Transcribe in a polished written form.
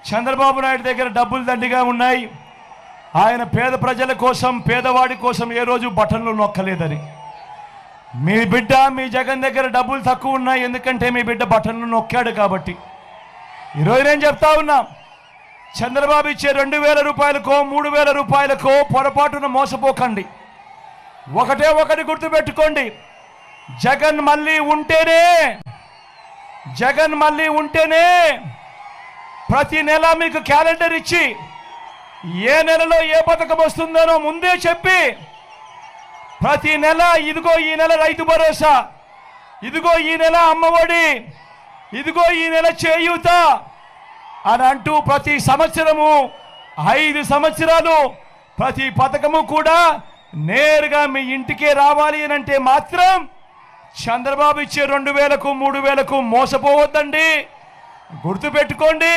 చంద్రబాబు నాయుడు దగ్గర డబ్బులు దండిగా ఉన్నాయి, ఆయన పేద ప్రజల కోసం పేదవాడి కోసం ఏ రోజు బటన్లు నొక్కలేదని. మీ బిడ్డ మీ జగన్ దగ్గర డబ్బులు తక్కువ ఉన్నాయి, ఎందుకంటే మీ బిడ్డ బటన్లు నొక్కాడు కాబట్టి. ఈరోజు నేను చెప్తా ఉన్నా, చంద్రబాబు ఇచ్చే 2,000 రూపాయలకో 3,000 రూపాయలకో పొరపాటున మోసపోకండి. ఒకటి గుర్తుపెట్టుకోండి, జగన్ మళ్ళీ ఉంటేనే ప్రతి నెల మీకు క్యాలెండర్ ఇచ్చి ఏ నెలలో ఏ పథకం వస్తుందనో ముందే చెప్పి ప్రతి నెల ఇదిగో ఈ నెల రైతు భరోసా, ఇదిగో ఈ నెల అమ్మఒడి, ఇదిగో ఈ నెల చేయూత అని అంటూ ప్రతి సంవత్సరము 5 సంవత్సరాలు ప్రతి పథకము కూడా నేరుగా మీ ఇంటికే రావాలి అని అంటే మాత్రం చంద్రబాబు ఇచ్చే 2,000కు 3,000కు మోసపోవద్దండి. గుర్తుపెట్టుకోండి.